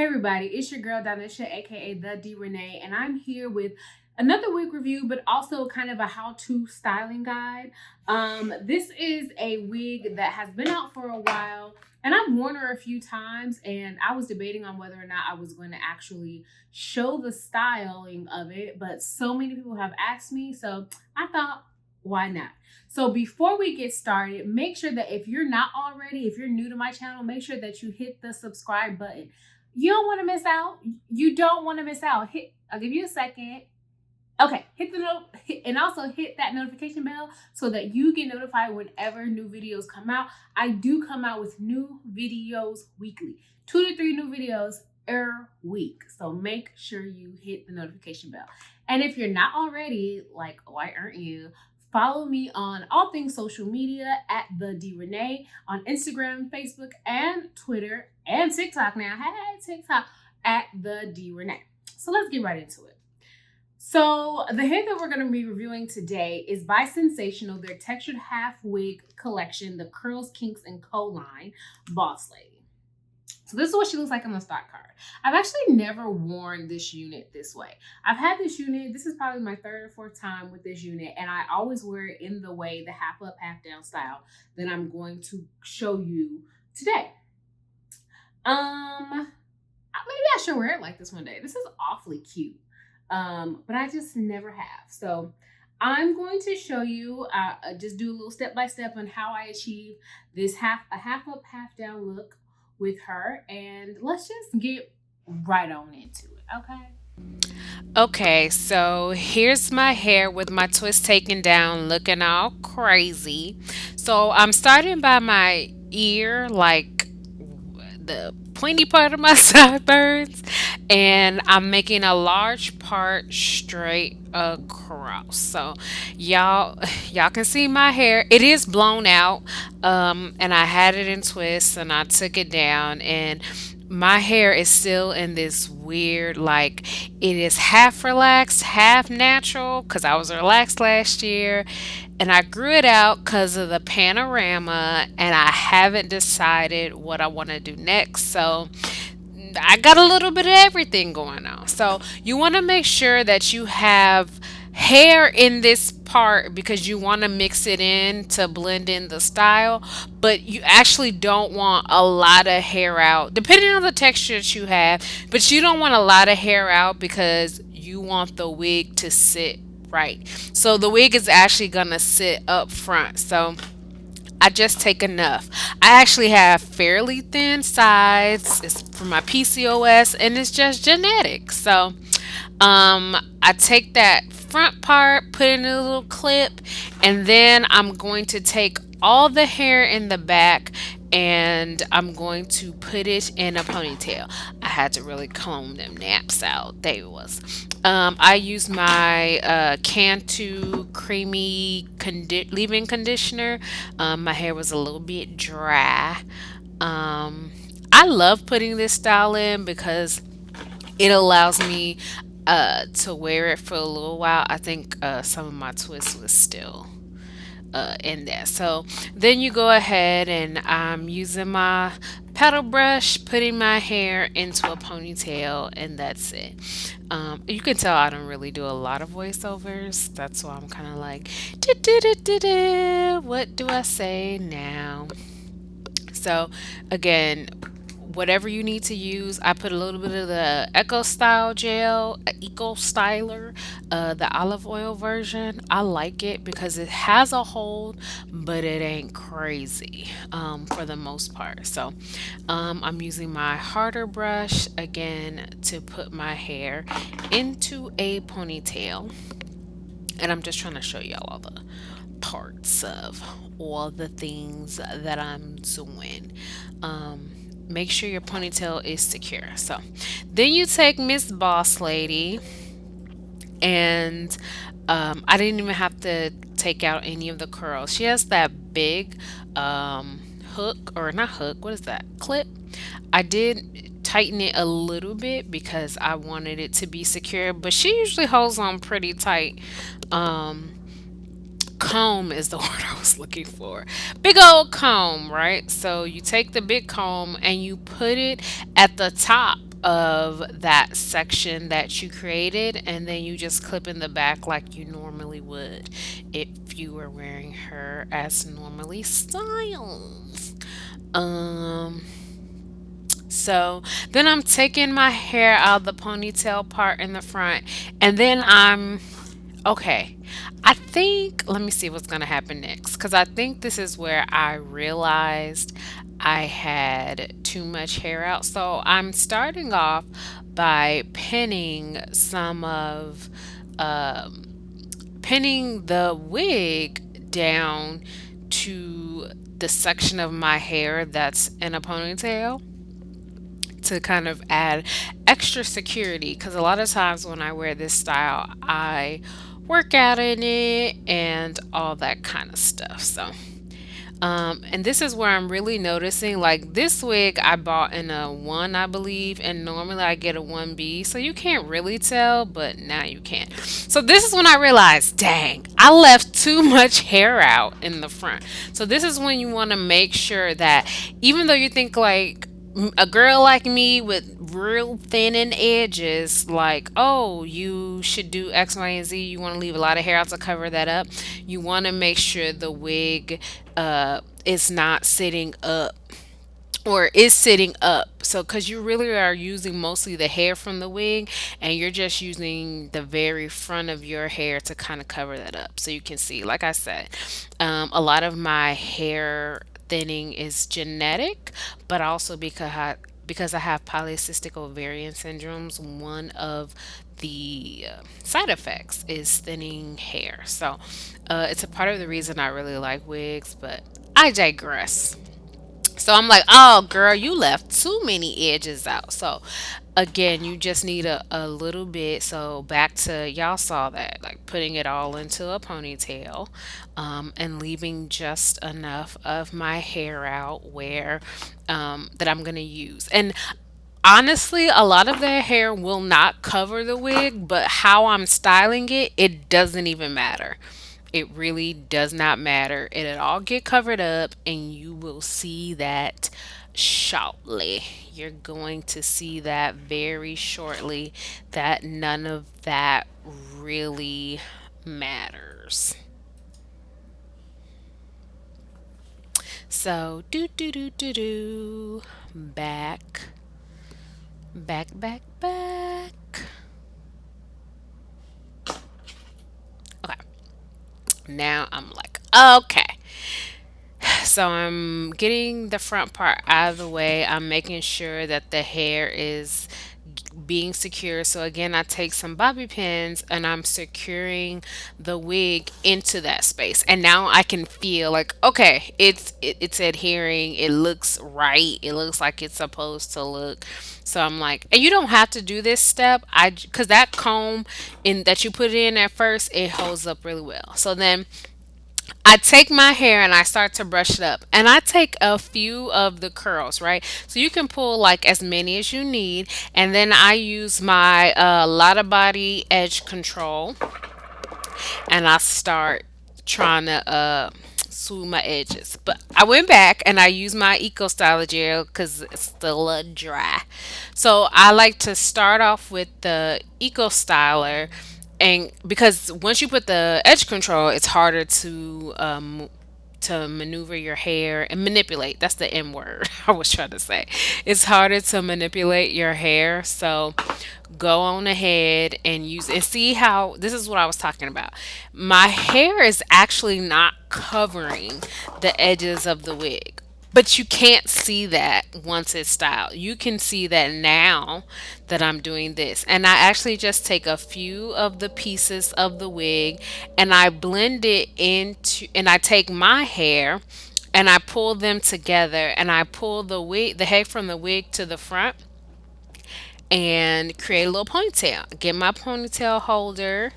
everybody, it's your girl Donisha, aka thedrenee, and I'm here with another wig review, but also kind of a how-to styling guide. This is a wig that has been out for a while, and I've worn her a few times, and I was debating on whether or not I was going to actually show the styling of it, but so many people have asked me, so I thought, why not? So before we get started, make sure that if you're not already, if you're new to my channel, make sure that you hit the subscribe button. You don't want to miss out. You don't want to miss out. I'll give you a second. Okay, hit the note and also hit that notification bell so that you get notified whenever new videos come out. I do come out with new videos weekly, 2 to 3 new videos per week. So make sure you hit the notification bell. And if you're not already, like, why aren't you? Follow me on all things social media at thedrenee on Instagram, Facebook, and Twitter, and TikTok now. Hey, TikTok at thedrenee. So let's get right into it. So the hair that we're going to be reviewing today is by Sensationnel, their textured half wig collection, the Curls, Kinks, and Co line, Boss Lady. So this is what she looks like on the stock card. I've actually never worn this unit this way. I've had this unit, this is probably my 3rd or 4th time with this unit, and I always wear it in the way, the half up, half down style that I'm going to show you today. Maybe I should wear it like this one day. This is awfully cute, but I just never have. So I'm going to show you, just do a little step-by-step on how I achieve this half up, half down look with her, and let's just get right on into it, okay? Okay, so here's my hair with my twist taken down, looking all crazy. So I'm starting by my ear, like the pointy part of my sideburns, and I'm making a large part straight across. So y'all can see my hair. It is blown out, and I had it in twists, and I took it down, and my hair is still in this weird, like, it is half relaxed, half natural, because I was relaxed last year, and I grew it out because of the panorama, and I haven't decided what I want to do next. So I got a little bit of everything going on. So you want to make sure that you have hair in this part because you want to mix it in to blend in the style, but you actually don't want a lot of hair out, depending on the texture that you have. But you don't want a lot of hair out because you want the wig to sit right. So the wig is actually gonna sit up front. So I just take enough. I actually have fairly thin sides. It's from my PCOS, and it's just genetic. So I take that front part, put it in a little clip, and then I'm going to take all the hair in the back and I'm going to put it in a ponytail. I had to really comb them naps out. They was. I use my Cantu creamy leave-in conditioner. My hair was a little bit dry. I love putting this style in because it allows me to wear it for a little while. I think some of my twists was still in there. So then you go ahead, and I'm using my paddle brush, putting my hair into a ponytail, and that's it. You can tell I don't really do a lot of voiceovers. That's why I'm kind of like, what do I say now? So again, whatever you need to use, I put a little bit of the Eco Style gel, Eco Styler, the olive oil version. I like it because it has a hold, but it ain't crazy for the most part. So I'm using my harder brush again to put my hair into a ponytail, and I'm just trying to show y'all all the parts of all the things that I'm doing. Make sure your ponytail is secure. So then you take Miss Boss Lady, and I didn't even have to take out any of the curls. She has that big hook, or not hook, what is that? Clip. I did tighten it a little bit because I wanted it to be secure, but she usually holds on pretty tight. Comb is the word I was looking for. Big old comb, right? So you take the big comb and you put it at the top of that section that you created, and then you just clip in the back like you normally would if you were wearing her as normally styled. Um, so then I'm taking my hair out of the ponytail part in the front, and then okay. I think, let me see what's going to happen next. Because I think this is where I realized I had too much hair out. So I'm starting off by um, pinning the wig down to the section of my hair that's in a ponytail to kind of add extra security, because a lot of times when I wear this style, I work out in it and all that kind of stuff. So, and this is where I'm really noticing, like, this wig I bought in a 1, I believe, and normally I get a 1B, so you can't really tell, but now you can. So this is when I realized, dang, I left too much hair out in the front. So this is when you want to make sure that, even though you think like a girl like me with real thinning edges, like, oh, you should do X, Y, and Z, you want to leave a lot of hair out to cover that up. You want to make sure the wig is not sitting up, or is sitting up. So, because you really are using mostly the hair from the wig, and you're just using the very front of your hair to kind of cover that up. So you can see, like I said, a lot of my hair thinning is genetic, but also because I have polycystic ovarian syndromes, one of the side effects is thinning hair. So it's a part of the reason I really like wigs, but I digress. So I'm like, oh, girl, you left too many edges out. So again, you just need a little bit. So back to, y'all saw that, like putting it all into a ponytail, and leaving just enough of my hair out where that I'm going to use. And honestly, a lot of their hair will not cover the wig, but how I'm styling it, it doesn't even matter. It really does not matter. It'll all get covered up, and you will see that shortly. You're going to see that very shortly, that none of that really matters. So, back, back. Okay. Now I'm like, okay. So I'm getting the front part out of the way. I'm making sure that the hair is being secure. So again, I take some bobby pins and I'm securing the wig into that space. And now I can feel like, okay, it's adhering. It looks right. It looks like it's supposed to look. So I'm like, and you don't have to do this step. Because that comb in that you put in at first, it holds up really well. So then I take my hair and I start to brush it up. And I take a few of the curls, right? So you can pull like as many as you need. And then I use my Lotta Body Edge Control, and I start trying to smooth my edges. But I went back and I used my Eco Styler gel because it's still a little dry. So I like to start off with the Eco Styler, and because once you put the edge control, it's harder to maneuver your hair and manipulate. That's the M word I was trying to say. It's harder to manipulate your hair. So go on ahead and use and see how this is what I was talking about. My hair is actually not covering the edges of the wig. But you can't see that once it's styled. You can see that now that I'm doing this. And I actually just take a few of the pieces of the wig and I blend it into, and I take my hair and I pull them together, and I pull the hair from the wig to the front and create a little ponytail. Get my ponytail holder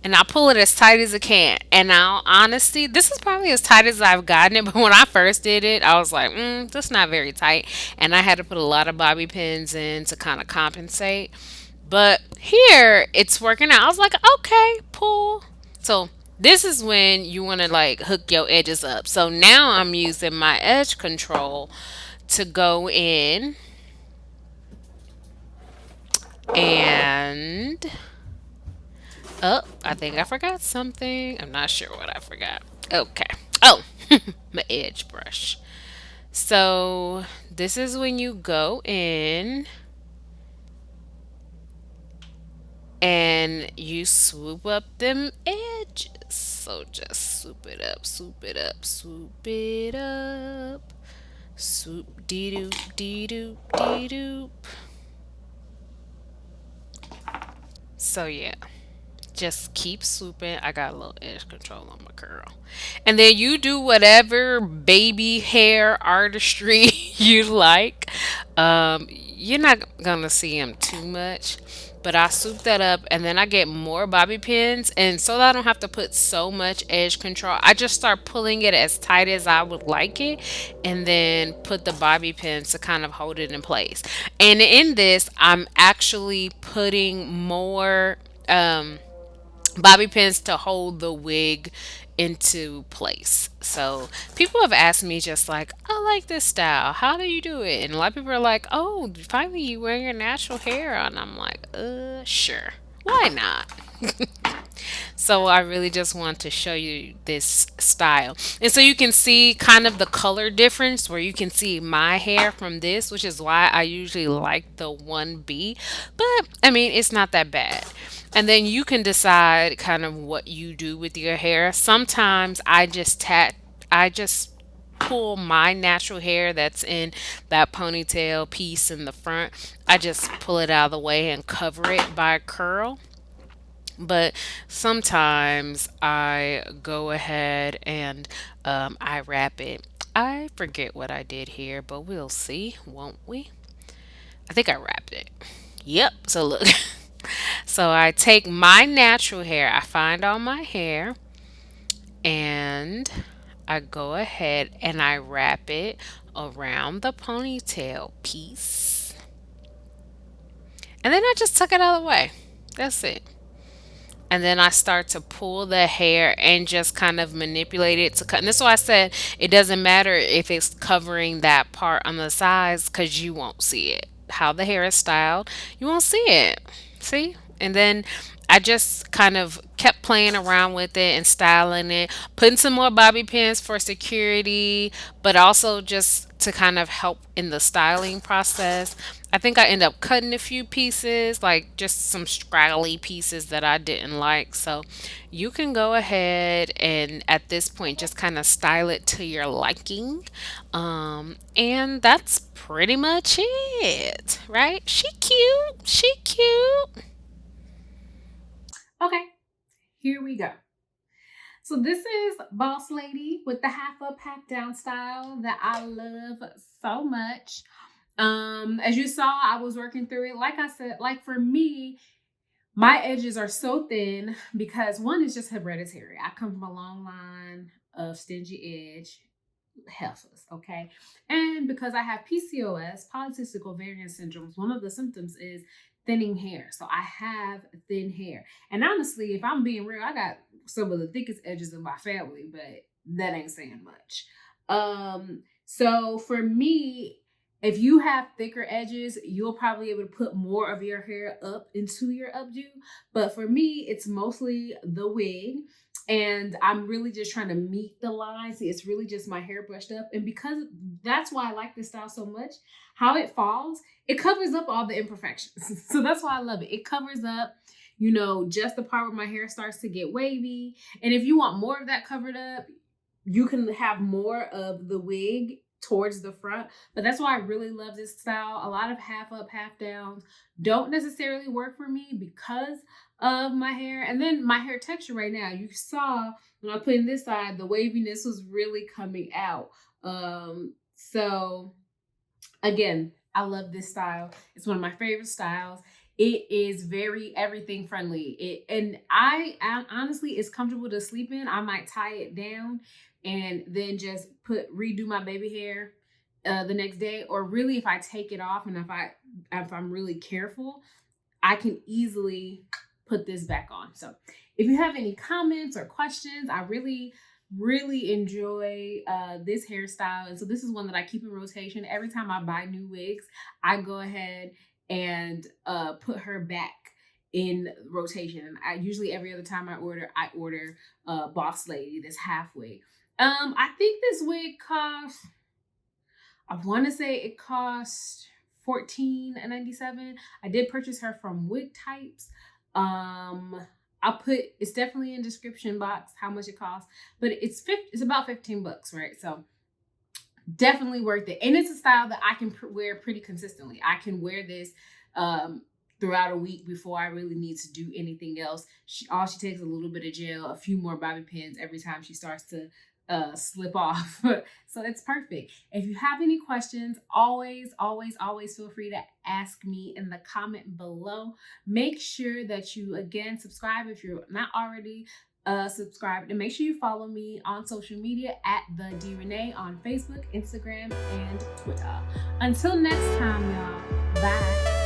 and I'll pull it as tight as I can. And now, honestly, this is probably as tight as I've gotten it. But when I first did it, I was like, that's not very tight. And I had to put a lot of bobby pins in to kind of compensate. But here, it's working out. I was like, okay, pull. So this is when you want to like hook your edges up. So now I'm using my edge control to go in And oh, I think I forgot something. I'm not sure what I forgot. Okay. Oh, my edge brush. So this is when you go in and you swoop up them edges. So just swoop it up, swoop it up, swoop it up. Swoop dee doop dee doop dee doop. So yeah. Just keep swooping. I got a little edge control on my curl. And then you do whatever baby hair artistry you like. You're not going to see them too much. But I swoop that up and then I get more bobby pins. And so that I don't have to put so much edge control, I just start pulling it as tight as I would like it. And then put the bobby pins to kind of hold it in place. And in this, I'm actually putting more. Bobby pins to hold the wig into place. So people have asked me just like, I like this style. How do you do it? And a lot of people are like, oh, finally you wear your natural hair. And I'm like, sure. Why not? So I really just want to show you this style. And so you can see kind of the color difference where you can see my hair from this, which is why I usually like the 1B. But I mean, it's not that bad. And then you can decide kind of what you do with your hair. Sometimes I just pull my natural hair that's in that ponytail piece in the front. I just pull it out of the way and cover it by a curl. But sometimes I go ahead and I wrap it. I forget what I did here, but we'll see, won't we? I think I wrapped it. Yep. So look. So I take my natural hair, I find all my hair, and I go ahead and I wrap it around the ponytail piece. And then I just tuck it out of the way. That's it. And then I start to pull the hair and just kind of manipulate it to cut. And this is why I said it doesn't matter if it's covering that part on the sides because you won't see it. How the hair is styled, you won't see it. See? And then I just kind of kept playing around with it and styling it, putting some more bobby pins for security, but also just to kind of help in the styling process. I think I end up cutting a few pieces, like just some scraggly pieces that I didn't like. So you can go ahead and at this point just kind of style it to your liking. And that's pretty much it, right? She cute. She cute. Okay, here we go. So this is Boss Lady with the half up, half down style that I love so much. As you saw, I was working through it. Like I said, like for me, my edges are so thin because one is just hereditary. I come from a long line of stingy edge heifers, okay? And because I have PCOS, polycystic ovarian syndrome, one of the symptoms is thinning hair. So I have thin hair. And honestly, if I'm being real, I got some of the thickest edges in my family, but that ain't saying much. So for me, if you have thicker edges, you'll probably be able to put more of your hair up into your updo. But for me, it's mostly the wig. And I'm really just trying to meet the line. See, it's really just my hair brushed up. And because that's why I like this style so much, how it falls, it covers up all the imperfections. So that's why I love it. It covers up, just the part where my hair starts to get wavy. And if you want more of that covered up, you can have more of the wig towards the front. But that's why I really love this style. A lot of half up, half downs don't necessarily work for me because of my hair. And then my hair texture right now, you saw when I put in this side, the waviness was really coming out. So again, I love this style. It's one of my favorite styles. It is very everything friendly. I honestly, it's comfortable to sleep in. I might tie it down and then just redo my baby hair the next day. Or really, if I take it off and if I'm really careful, I can easily put this back on. So if you have any comments or questions, I really enjoy this hairstyle. And so this is one that I keep in rotation. Every time I buy new wigs, I go ahead and put her back in rotation. And I usually every other time I order Boss Lady, this half wig. I think this wig cost, I want to say it cost $14.97. I did purchase her from Wig Types. I'll put, it's definitely in description box how much it costs, but it's about 15 bucks, right? So definitely worth it. And it's a style that I can wear pretty consistently. I can wear this throughout a week before I really need to do anything else. All she takes is a little bit of gel, a few more bobby pins every time she starts to slip off. So it's perfect. If you have any questions, always feel free to ask me in the comment below. Make sure that you again subscribe if you're not already subscribed, and make sure you follow me on social media at thedrenee on Facebook, Instagram, and Twitter. Until next time, y'all. Bye.